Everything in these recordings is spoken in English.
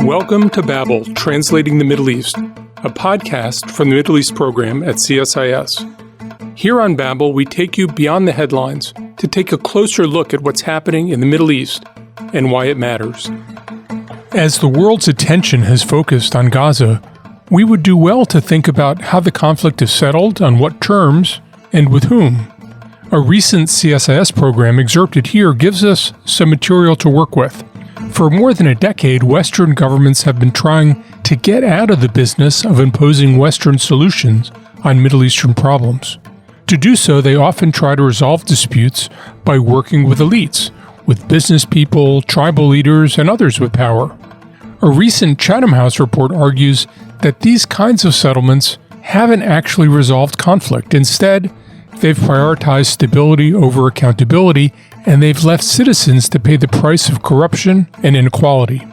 Welcome to Babel, Translating the Middle East, a podcast from the Middle East program at CSIS. Here on Babel, we take you beyond the headlines to take a closer look at what's happening in the Middle East and why it matters. As the world's attention has focused on Gaza, we would do well to think about how the conflict is settled, on what terms, and with whom. A recent CSIS program excerpted here gives us some material to work with. For more than a decade, Western governments have been trying to get out of the business of imposing Western solutions on Middle Eastern problems. To do so, they often try to resolve disputes by working with elites, with business people, tribal leaders, and others with power. A recent Chatham House report argues that these kinds of settlements haven't actually resolved conflict. Instead, they've prioritized stability over accountability, and they've left citizens to pay the price of corruption and inequality.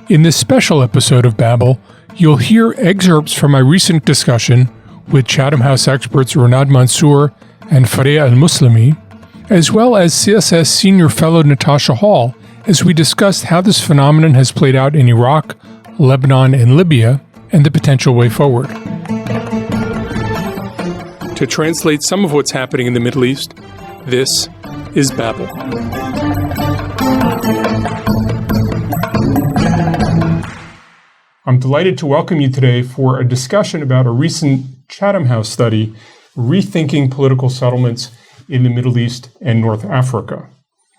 In this special episode of Babel, you'll hear excerpts from my recent discussion with Chatham House experts Renad Mansour and Farea Al-Muslimi, as well as CSIS Senior Fellow Natasha as we discussed how this phenomenon has played out in Iraq, Lebanon, and Libya, and the potential way forward. To translate some of what's happening in the Middle East, this is Babel. I'm delighted to welcome you today for a discussion about a recent Chatham House study, Rethinking Political Settlements in the Middle East and North Africa.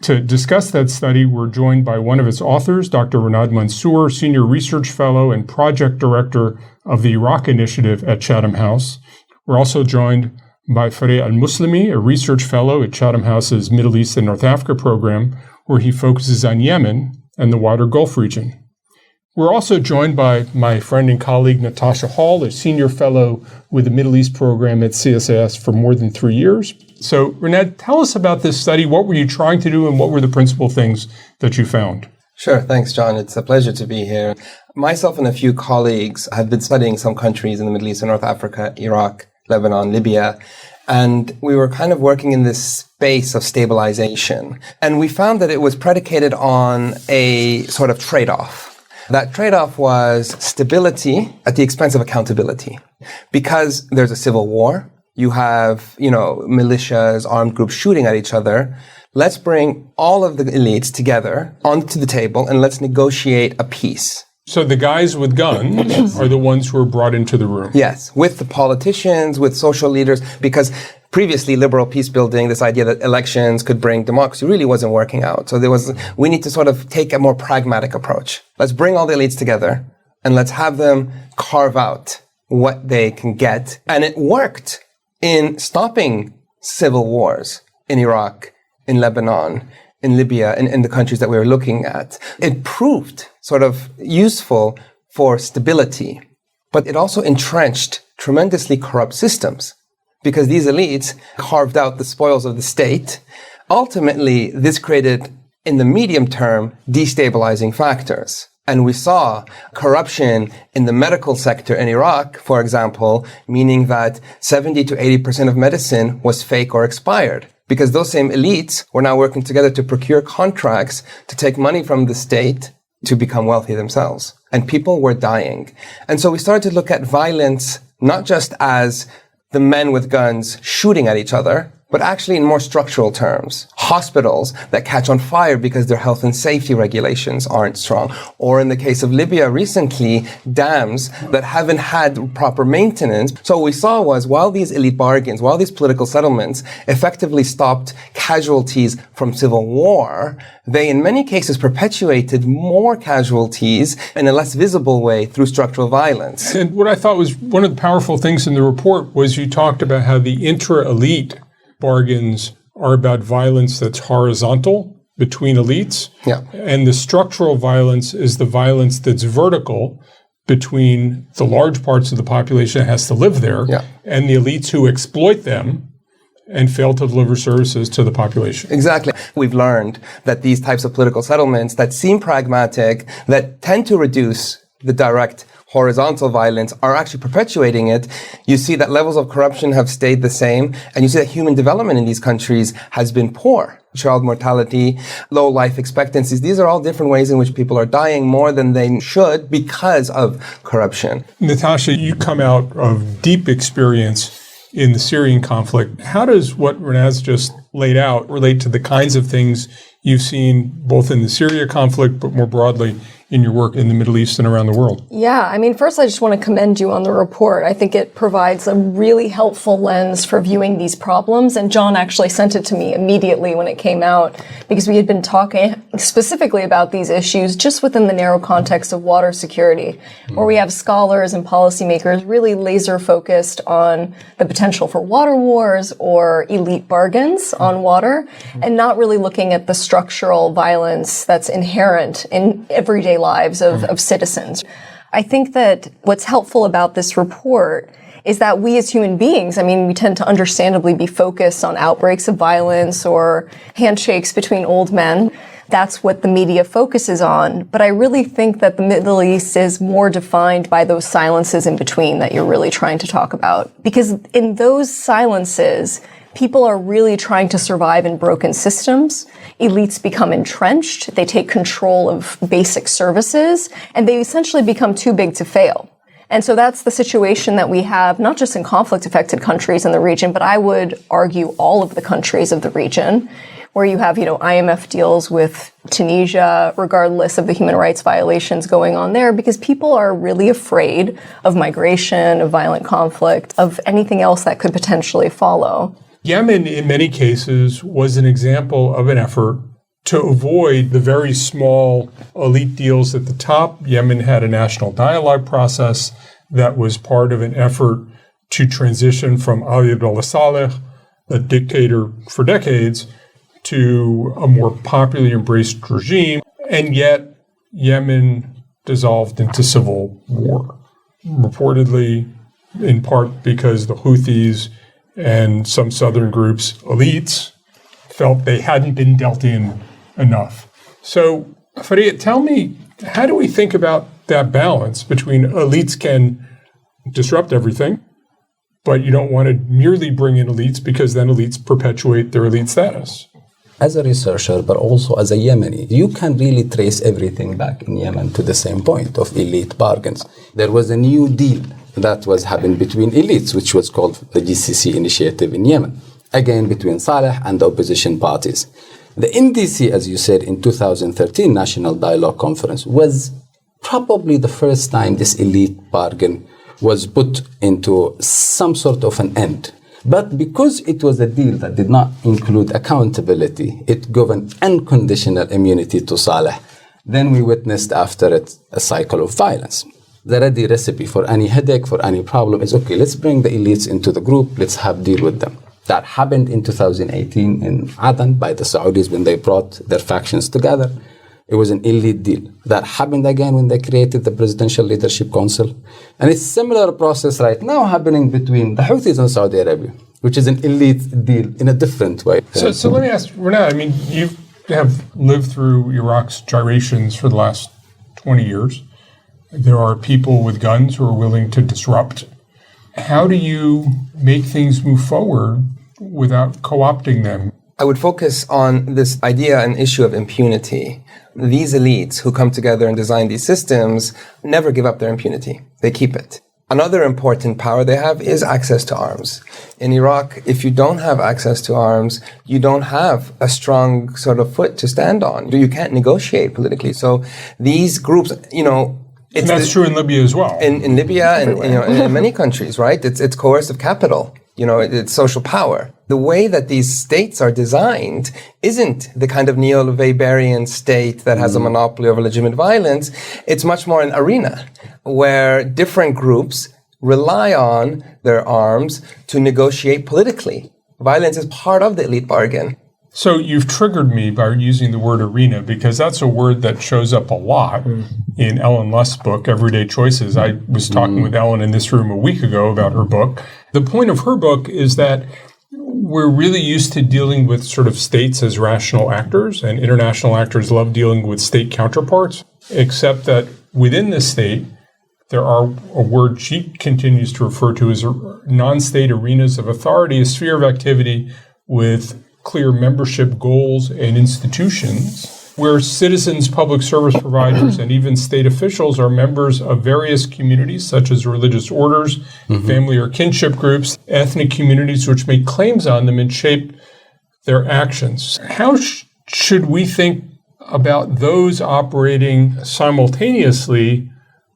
To discuss that study, we're joined by one of its authors, Dr. Renad Mansour, Senior Research Fellow and Project Director of the Iraq Initiative at Chatham House. We're also joined by Farea Al-Muslimi, a research fellow at Chatham House's Middle East and North Africa program, where he focuses on Yemen and the wider Gulf region. We're also joined by my friend and colleague Natasha, a senior fellow with the Middle East program at CSIS for more than 3 years. So, Renad, tell us about this study. What were you trying to do, and what were the principal things that you found? Sure. Thanks, John. It's a pleasure to be here. Myself and a few colleagues have been studying some countries in the Middle East and North Africa, Iraq, Lebanon, Libya, and we were kind of working in this space of stabilization. And we found that it was predicated on a sort of trade-off. That trade-off was stability at the expense of accountability. Because there's a civil war, you have, militias, armed groups shooting at each other. Let's bring all of the elites together onto the table and let's negotiate a peace. So the guys with guns are the ones who are brought into the room. Yes, with the politicians, with social leaders, because previously liberal peace building, this idea that elections could bring democracy really wasn't working out. So we need to sort of take a more pragmatic approach. Let's bring all the elites together and let's have them carve out what they can get. And it worked in stopping civil wars in Iraq, in Lebanon, in Libya, in the countries that we were looking at. It proved sort of useful for stability, but it also entrenched tremendously corrupt systems because these elites carved out the spoils of the state. Ultimately, this created, in the medium term, destabilizing factors. And we saw corruption in the medical sector in Iraq, for example, meaning that 70 to 80% of medicine was fake or expired. Because those same elites were now working together to procure contracts to take money from the state to become wealthy themselves. And people were dying. And so we started to look at violence not just as the men with guns shooting at each other, but actually in more structural terms. Hospitals that catch on fire because their health and safety regulations aren't strong. Or in the case of Libya recently, dams that haven't had proper maintenance. So what we saw was while these elite bargains, while these political settlements effectively stopped casualties from civil war, they in many cases perpetuated more casualties in a less visible way through structural violence. And what I thought was one of the powerful things in the report was you talked about how the intra-elite bargains are about violence that's horizontal between elites. Yeah. And the structural violence is the violence that's vertical between the large parts of the population that has to live there and the elites who exploit them and fail to deliver services to the population. Exactly. We've learned that these types of political settlements that seem pragmatic, that tend to reduce the direct horizontal violence, are actually perpetuating it. You see that levels of corruption have stayed the same, and you see that human development in these countries has been poor. child mortality, low life expectancies. These are all different ways in which people are dying more than they should because of corruption. Natasha, you come out of deep experience in the Syrian conflict. How does what Renad's just laid out relate to the kinds of things you've seen both in the Syria conflict, but more broadly in your work in the Middle East and around the world? Yeah, I mean, first I just want to commend you on the report. I think it provides a really helpful lens for viewing these problems. And Jon actually sent it to me immediately when it came out because we had been talking specifically about these issues just within the narrow context of water security, where we have scholars and policymakers really laser focused on the potential for water wars or elite bargains on water, and not really looking at the structural violence that's inherent in everyday lives of citizens. I think that what's helpful about this report is that we as human beings, I mean, we tend to understandably be focused on outbreaks of violence or handshakes between old men. That's what the media focuses on. But I really think that the Middle East is more defined by those silences in between that you're really trying to talk about. Because in those silences, people are really trying to survive in broken systems. Elites become entrenched. They take control of basic services, and they essentially become too big to fail. And so that's the situation that we have, not just in conflict-affected countries in the region, but I would argue all of the countries of the region, where you have, IMF deals with Tunisia, regardless of the human rights violations going on there, because people are really afraid of migration, of violent conflict, of anything else that could potentially follow. Yemen, in many cases, was an example of an effort to avoid the very small elite deals at the top. Yemen had a national dialogue process that was part of an effort to transition from Ali Abdullah Saleh, a dictator for decades, to a more popularly embraced regime. And yet, Yemen dissolved into civil war, reportedly in part because the Houthis and some southern groups, elites, felt they hadn't been dealt in enough. So, Farea, tell me, how do we think about that balance between elites can disrupt everything, but you don't want to merely bring in elites because then elites perpetuate their elite status? As a researcher, but also as a Yemeni, you can really trace everything back in Yemen to the same point of elite bargains. There was a new deal that was happening between elites, which was called the GCC initiative in Yemen, again between Saleh and the opposition parties. The NDC, as you said, in 2013 National Dialogue Conference was probably the first time this elite bargain was put into some sort of an end. But because it was a deal that did not include accountability, it gave unconditional immunity to Saleh. Then we witnessed after it a cycle of violence. The ready recipe for any headache, for any problem is, okay, let's bring the elites into the group, let's have deal with them. That happened in 2018 in Aden by the Saudis when they brought their factions together. It was an elite deal. That happened again when they created the Presidential Leadership Council. And it's a similar process right now happening between the Houthis and Saudi Arabia, which is an elite deal in a different way. So let me ask, Renad, I mean, you have lived through Iraq's gyrations for the last 20 years. There are people with guns who are willing to disrupt. How do you make things move forward without co-opting them? I would focus on this idea and issue of impunity. These elites who come together and design these systems never give up their impunity. They keep it. Another important power they have is access to arms. In Iraq, if you don't have access to arms, you don't have a strong sort of foot to stand on. You can't negotiate politically. So these groups, and that's true in Libya as well. In Libya and in many countries, right? It's coercive capital. It's social power. The way that these states are designed isn't the kind of neo-Weberian state that has a monopoly over legitimate violence. It's much more an arena where different groups rely on their arms to negotiate politically. Violence is part of the elite bargain. So you've triggered me by using the word arena because that's a word that shows up a lot in Ellen Lust's book, Everyday Choices. I was talking with Ellen in this room a week ago about her book. The point of her book is that we're really used to dealing with sort of states as rational actors, and international actors love dealing with state counterparts, except that within the state, there are a word she continues to refer to as non-state arenas of authority, a sphere of activity with clear membership goals and institutions, where citizens, public service providers, and even state officials are members of various communities, such as religious orders, family or kinship groups, ethnic communities, which make claims on them and shape their actions. How should we think about those operating simultaneously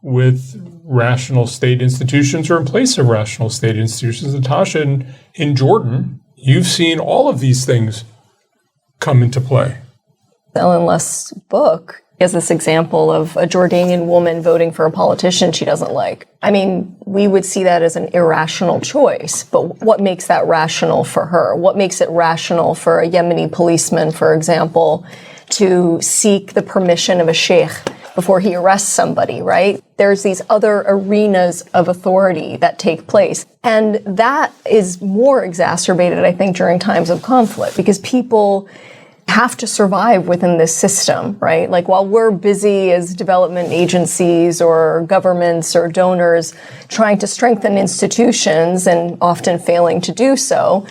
with rational state institutions or in place of rational state institutions? Natasha, in Jordan, you've seen all of these things come into play. Ellen Lust's book is this example of a Jordanian woman voting for a politician she doesn't like. I mean, we would see that as an irrational choice, but what makes that rational for her? What makes it rational for a Yemeni policeman, for example, to seek the permission of a sheikh before he arrests somebody, right? There's these other arenas of authority that take place. And that is more exacerbated, I think, during times of conflict, because people have to survive within this system, right? Like, while we're busy as development agencies or governments or donors trying to strengthen institutions and often failing to do so,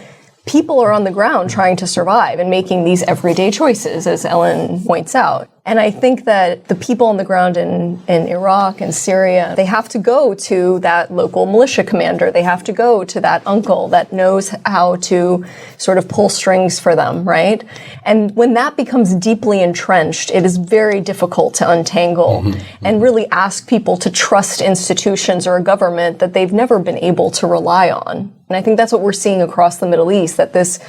people are on the ground trying to survive and making these everyday choices, as Ellen points out. And I think that the people on the ground in Iraq and Syria, they have to go to that local militia commander. They have to go to that uncle that knows how to sort of pull strings for them, right? And when that becomes deeply entrenched, it is very difficult to untangle and really ask people to trust institutions or a government that they've never been able to rely on. And I think that's what we're seeing across the Middle East, that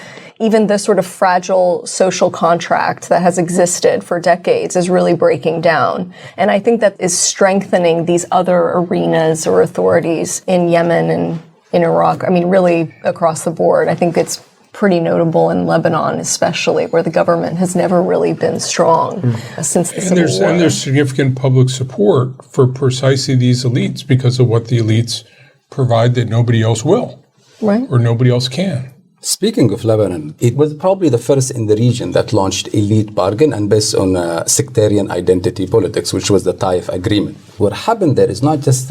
even this sort of fragile social contract that has existed for decades is really breaking down. And I think that is strengthening these other arenas or authorities in Yemen and in Iraq. I mean, really across the board. I think it's pretty notable in Lebanon, especially, where the government has never really been strong since the Civil War. And there's significant public support for precisely these elites because of what the elites provide that nobody else will. Right. Or nobody else can. Speaking of Lebanon, it was probably the first in the region that launched elite bargain and based on sectarian identity politics, which was the Taif Agreement. What happened there is not just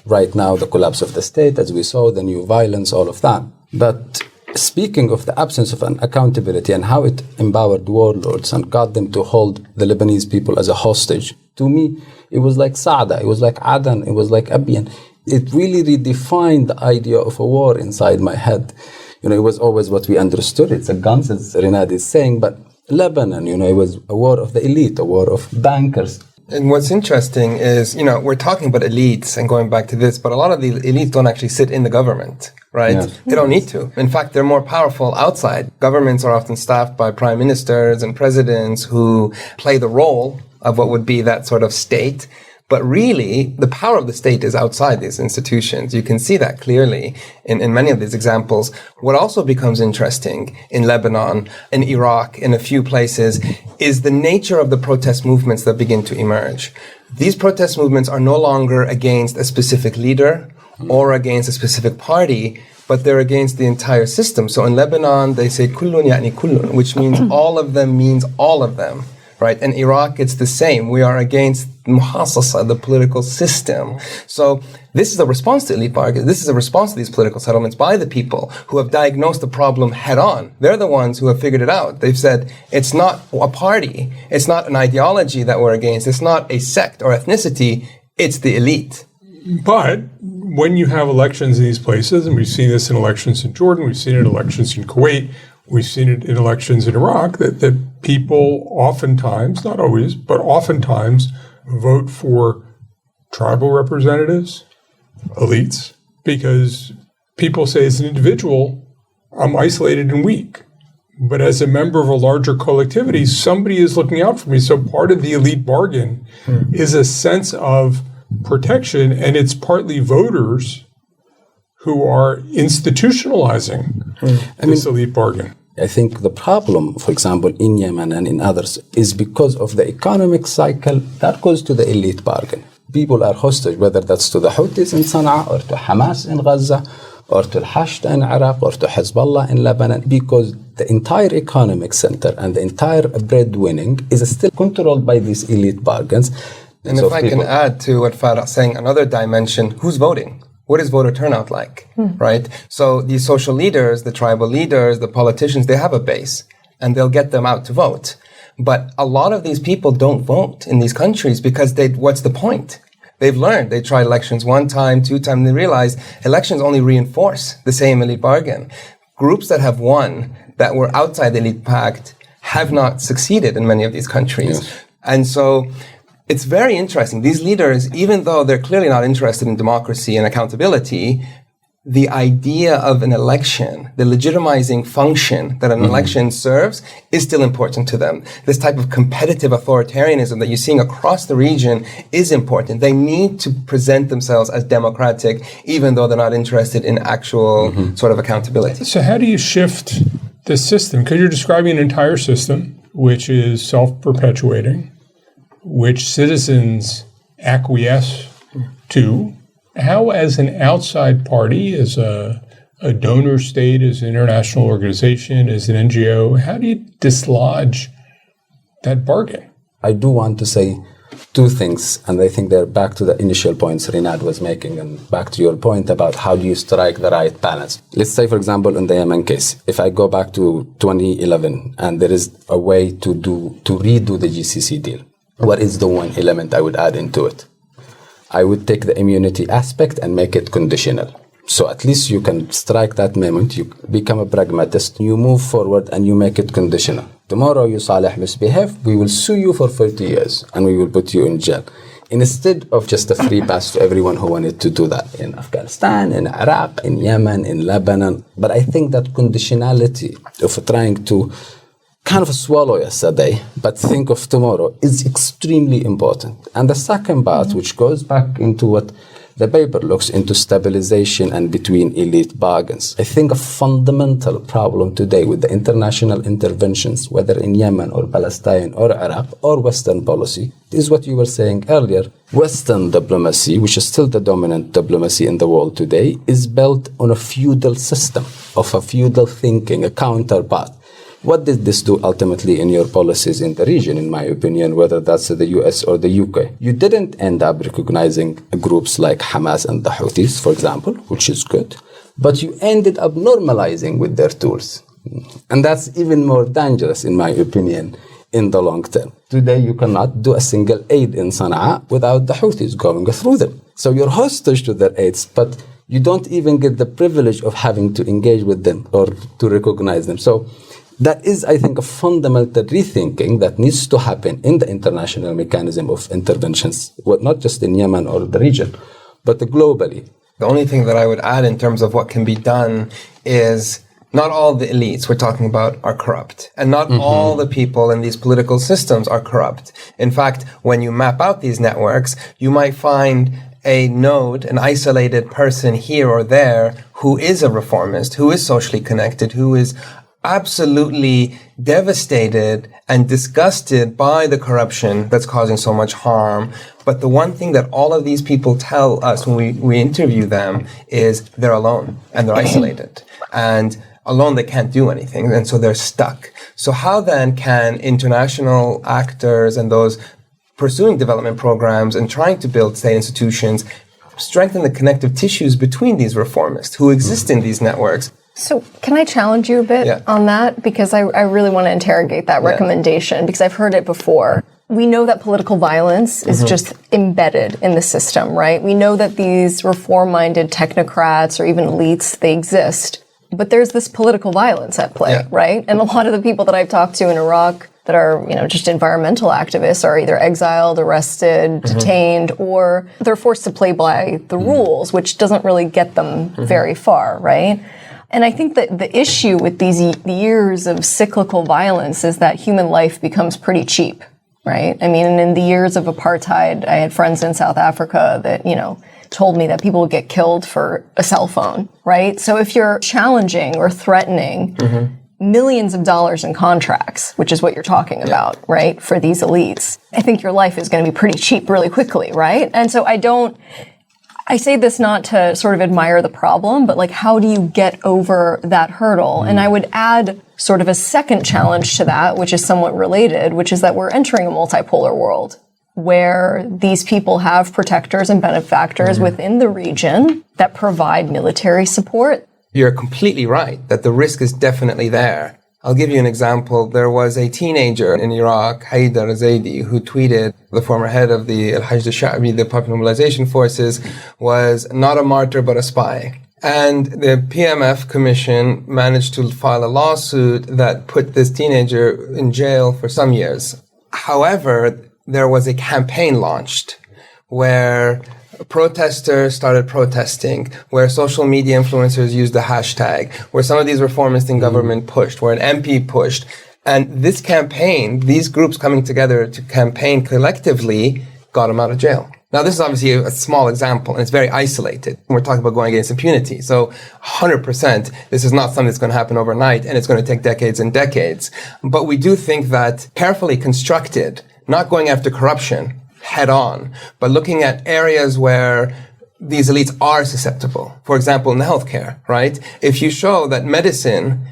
right now the collapse of the state, as we saw, the new violence, all of that. But speaking of the absence of an accountability and how it empowered warlords and got them to hold the Lebanese people as a hostage, to me, it was like Saada, it was like Aden, it was like Abiyan. It really redefined the idea of a war inside my head. You know, it was always what we understood. It's a guns, as Renad is saying, but Lebanon, it was a war of the elite, a war of bankers. And what's interesting is, we're talking about elites and going back to this, but a lot of the elites don't actually sit in the government, right? Yes. They don't need to. In fact, they're more powerful outside. Governments are often staffed by prime ministers and presidents who play the role of what would be that sort of state. But really, the power of the state is outside these institutions. You can see that clearly in many of these examples. What also becomes interesting in Lebanon, in Iraq, in a few places, is the nature of the protest movements that begin to emerge. These protest movements are no longer against a specific leader or against a specific party, but they're against the entire system. So in Lebanon, they say kullun ya'ni kullun, which means all of them means all of them. Right? In Iraq, it's the same. We are against muhassasa, the political system. So this is a response to elite bargains. This is a response to these political settlements by the people who have diagnosed the problem head on. They're the ones who have figured it out. They've said, it's not a party. It's not an ideology that we're against. It's not a sect or ethnicity. It's the elite. But when you have elections in these places, and we've seen this in elections in Jordan, we've seen it in elections in Kuwait, we've seen it in elections in Iraq, that people oftentimes, not always, but oftentimes vote for tribal representatives, elites, because people say as an individual, I'm isolated and weak. But as a member of a larger collectivity, somebody is looking out for me. So part of the elite bargain is a sense of protection, and it's partly voters who are institutionalizing this elite bargain. I think the problem, for example, in Yemen and in others, is because of the economic cycle that goes to the elite bargain. People are hostage, whether that's to the Houthis in Sana'a or to Hamas in Gaza or to Al-Hashd in Iraq or to Hezbollah in Lebanon, because the entire economic center and the entire breadwinning is still controlled by these elite bargains. And if I can add to what Farea is saying, another dimension, who's voting? what is voter turnout like, right? So these social leaders, the tribal leaders, the politicians, they have a base and they'll get them out to vote. But a lot of these people don't vote in these countries because what's the point? They've learned. They tried elections 1 time, 2 times, and they realize elections only reinforce the same elite bargain. Groups that have won, that were outside the elite pact, have not succeeded in many of these countries. Yes. And so it's very interesting. These leaders, even though they're clearly not interested in democracy and accountability, the idea of an election, the legitimizing function that an election serves, is still important to them. This type of competitive authoritarianism that you're seeing across the region is important. They need to present themselves as democratic, even though they're not interested in actual sort of accountability. So how do you shift the system? Because you're describing an entire system which is self-perpetuating, which citizens acquiesce to. How, as an outside party, as a donor state, as an international organization, as an NGO, how do you dislodge that bargain? I do want to say 2 things, and I think they're back to the initial points Renad was making, and back to your point about how do you strike the right balance. Let's say, for example, in the Yemen case, if I go back to 2011, and there is a way to redo the GCC deal, what is the one element I would add into it? I would take the immunity aspect and make it conditional. So at least you can strike that moment, you become a pragmatist, you move forward and you make it conditional. Tomorrow you Saleh misbehave, we will sue you for 30 years and we will put you in jail. Instead of just a free pass to everyone who wanted to do that in Afghanistan, in Iraq, in Yemen, in Lebanon. But I think that conditionality of trying to kind of swallow yesterday, but think of tomorrow is extremely important. And the second part, which goes back into what the paper looks into, stabilization and between elite bargains. I think a fundamental problem today with the international interventions, whether in Yemen or Palestine or Iraq or Western policy, is what you were saying earlier. Western diplomacy, which is still the dominant diplomacy in the world today, is built on a feudal system of a feudal thinking, a counterpart. What did this do ultimately in your policies in the region, in my opinion, whether that's the US or the UK? You didn't end up recognizing groups like Hamas and the Houthis, for example, which is good, but you ended up normalizing with their tools. And that's even more dangerous, in my opinion, in the long term. Today, you cannot do a single aid in Sana'a without the Houthis going through them. So you're hostage to their aids, but you don't even get the privilege of having to engage with them or to recognize them. So that is, I think, a fundamental rethinking that needs to happen in the international mechanism of interventions, not just in Yemen or the region, but globally. The only thing that I would add in terms of what can be done is not all the elites we're talking about are corrupt, and not all the people in these political systems are corrupt. In fact, when you map out these networks, you might find a node, an isolated person here or there who is a reformist, who is socially connected, who is absolutely devastated and disgusted by the corruption that's causing so much harm. But the one thing that all of these people tell us when we interview them is they're alone and they're isolated. And alone they can't do anything, and so they're stuck. So how then can international actors and those pursuing development programs and trying to build state institutions strengthen the connective tissues between these reformists who exist in these networks? So can I challenge you a bit on that? Because I really want to interrogate that recommendation, because I've heard it before. We know that political violence is just embedded in the system, right? We know that these reform-minded technocrats or even elites, they exist. But there's this political violence at play, right? And a lot of the people that I've talked to in Iraq that are, just environmental activists are either exiled, arrested, detained, or they're forced to play by the rules, which doesn't really get them very far, right? And I think that the issue with these years of cyclical violence is that human life becomes pretty cheap, right? I mean, in the years of apartheid, I had friends in South Africa that, told me that people would get killed for a cell phone, right? So if you're challenging or threatening millions of dollars in contracts, which is what you're talking about, right, for these elites, I think your life is going to be pretty cheap really quickly, right? And so I say this not to sort of admire the problem, but how do you get over that hurdle? And I would add sort of a second challenge to that, which is somewhat related, which is that we're entering a multipolar world, where these people have protectors and benefactors within the region that provide military support. You're completely right that the risk is definitely there. I'll give you an example. There was a teenager in Iraq, Haidar Zaidi, who tweeted, the former head of the Al-Hajj al-Sha'bi, the Popular Mobilization Forces, was not a martyr but a spy. And the PMF commission managed to file a lawsuit that put this teenager in jail for some years. However, there was a campaign launched where protesters started protesting, where social media influencers used the hashtag, where some of these reformists in government pushed, where an MP pushed. And this campaign, these groups coming together to campaign collectively, got him out of jail. Now, this is obviously a small example, and it's very isolated. We're talking about going against impunity. So 100%, this is not something that's going to happen overnight, and it's going to take decades and decades. But we do think that carefully constructed, not going after corruption head on, but looking at areas where these elites are susceptible. For example, in healthcare, right? If you show that medicine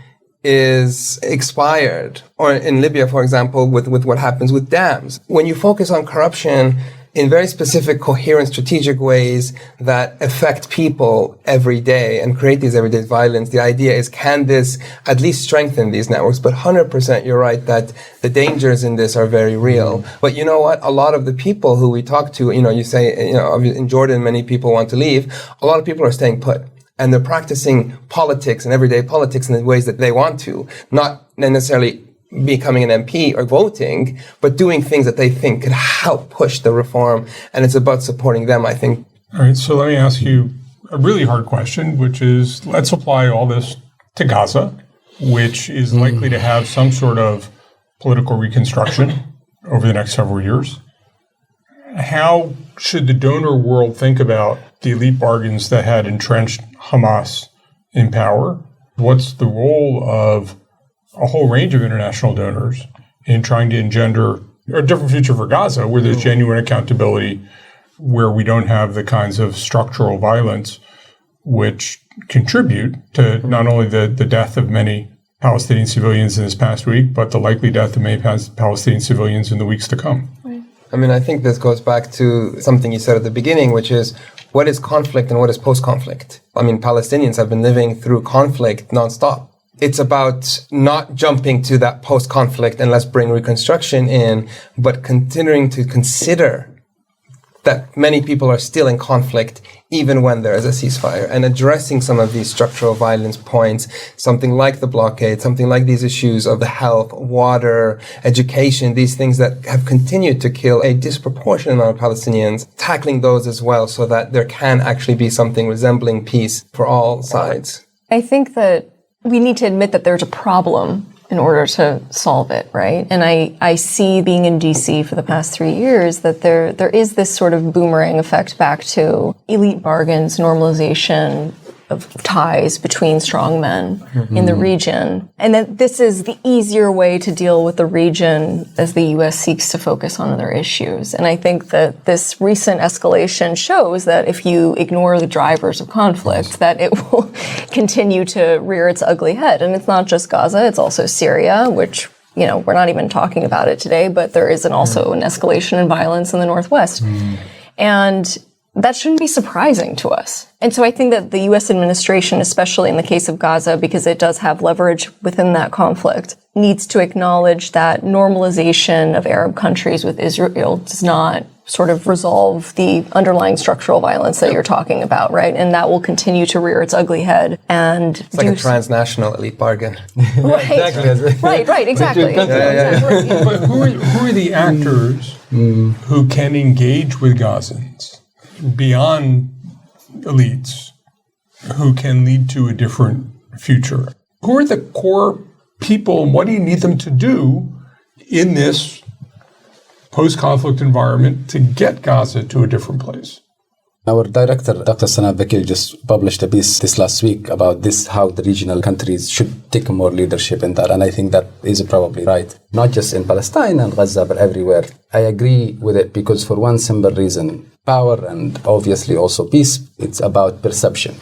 is expired, or in Libya, for example, with what happens with dams, when you focus on corruption in very specific, coherent, strategic ways that affect people every day and create these everyday violence, the idea is, can this at least strengthen these networks? But 100% you're right that the dangers in this are very real. But you know what? A lot of the people who we talk to, you say, in Jordan, many people want to leave. A lot of people are staying put. And they're practicing politics and everyday politics in the ways that they want to, not necessarily becoming an MP or voting, but doing things that they think could help push the reform. And it's about supporting them, I think. All right, so let me ask you a really hard question, which is, let's apply all this to Gaza, which is likely to have some sort of political reconstruction over the next several years. How should the donor world think about the elite bargains that had entrenched Hamas in power? What's the role of a whole range of international donors in trying to engender a different future for Gaza, where there's genuine accountability, where we don't have the kinds of structural violence which contribute to not only the death of many Palestinian civilians in this past week, but the likely death of many Palestinian civilians in the weeks to come. I mean, I think this goes back to something you said at the beginning, which is, what is conflict and what is post-conflict? I mean, Palestinians have been living through conflict nonstop. It's about not jumping to that post-conflict and let's bring reconstruction in, but continuing to consider that many people are still in conflict even when there is a ceasefire, and addressing some of these structural violence points, something like the blockade, something like these issues of the health, water, education, these things that have continued to kill a disproportionate amount of Palestinians, tackling those as well so that there can actually be something resembling peace for all sides. I think that we need to admit that there's a problem in order to solve it, right? And I see, being in DC for the past 3 years, that there is this sort of boomerang effect back to elite bargains, normalization of ties between strong men in the region. And that this is the easier way to deal with the region as the U.S. seeks to focus on other issues. And I think that this recent escalation shows that if you ignore the drivers of conflict, that it will continue to rear its ugly head. And it's not just Gaza, it's also Syria, which, we're not even talking about it today, but there is also an escalation in violence in the Northwest. And that shouldn't be surprising to us. And so I think that the U.S. administration, especially in the case of Gaza, because it does have leverage within that conflict, needs to acknowledge that normalization of Arab countries with Israel does not sort of resolve the underlying structural violence that you're talking about, right? And that will continue to rear its ugly head. And it's like a transnational elite bargain. Right, exactly. But who are the actors who can engage with Gazans beyond elites, who can lead to a different future? Who are the core people, and what do you need them to do in this post-conflict environment to get Gaza to a different place? Our director, Dr. Sanab Bakir, just published a piece this last week about this, how the regional countries should take more leadership in that. And I think that is probably right. Not just in Palestine and Gaza, but everywhere. I agree with it because for one simple reason, power and obviously also peace, it's about perception.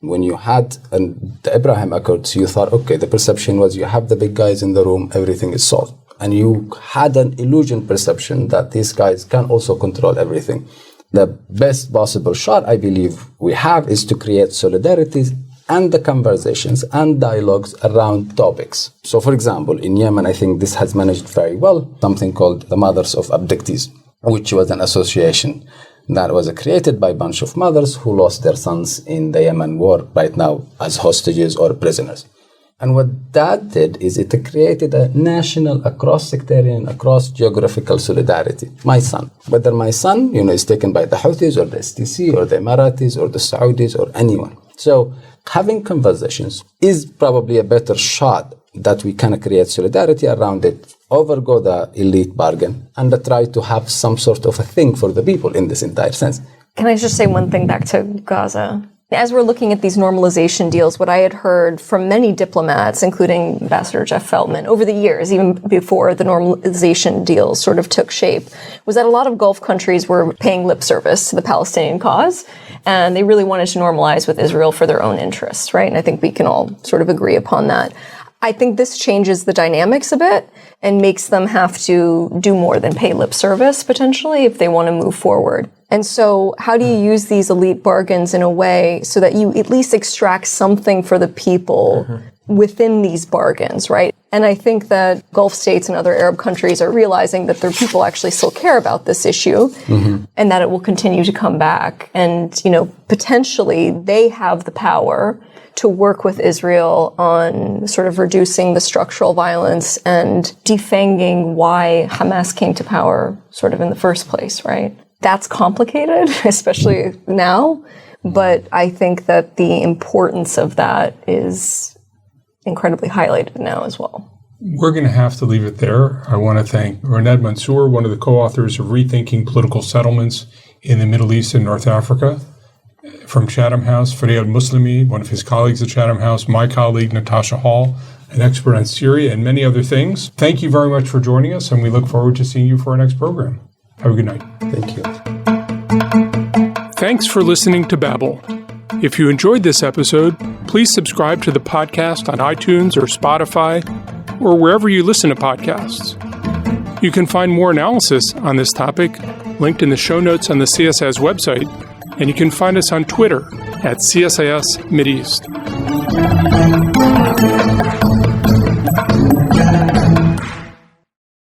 When you had the Abraham Accords, you thought, okay, the perception was you have the big guys in the room, everything is solved. and you had an illusion perception that these guys can also control everything. The best possible shot, I believe, we have is to create solidarities and the conversations and dialogues around topics. So, for example, in Yemen, I think this has managed very well, something called the Mothers of Abductees, which was an association that was created by a bunch of mothers who lost their sons in the Yemen war right now as hostages or prisoners. And what that did is it created a national, across sectarian, across geographical solidarity. My son, whether my son, is taken by the Houthis or the STC or the Emiratis or the Saudis or anyone. So having conversations is probably a better shot that we can create solidarity around it, overgo the elite bargain, and try to have some sort of a thing for the people in this entire sense. Can I just say one thing back to Gaza? As we're looking at these normalization deals, what I had heard from many diplomats, including Ambassador Jeff Feltman, over the years, even before the normalization deals sort of took shape, was that a lot of Gulf countries were paying lip service to the Palestinian cause, and they really wanted to normalize with Israel for their own interests, right? And I think we can all sort of agree upon that. I think this changes the dynamics a bit and makes them have to do more than pay lip service, potentially, if they want to move forward. And so how do you use these elite bargains in a way so that you at least extract something for the people within these bargains, right? And I think that Gulf states and other Arab countries are realizing that their people actually still care about this issue and that it will continue to come back. And, potentially they have the power to work with Israel on sort of reducing the structural violence and defanging why Hamas came to power sort of in the first place, right? That's complicated, especially now, but I think that the importance of that is incredibly highlighted now as well. We're going to have to leave it there. I want to thank Renad Mansour, one of the co-authors of Rethinking Political Settlements in the Middle East and North Africa. From Chatham House, Farea Al-Muslimi, one of his colleagues at Chatham House, my colleague, Natasha Hall, an expert on Syria and many other things. Thank you very much for joining us, and we look forward to seeing you for our next program. Have a good night. Thank you. Thanks for listening to Babel. If you enjoyed this episode, please subscribe to the podcast on iTunes or Spotify or wherever you listen to podcasts. You can find more analysis on this topic linked in the show notes on the CSIS website, and you can find us on Twitter at CSIS Mideast.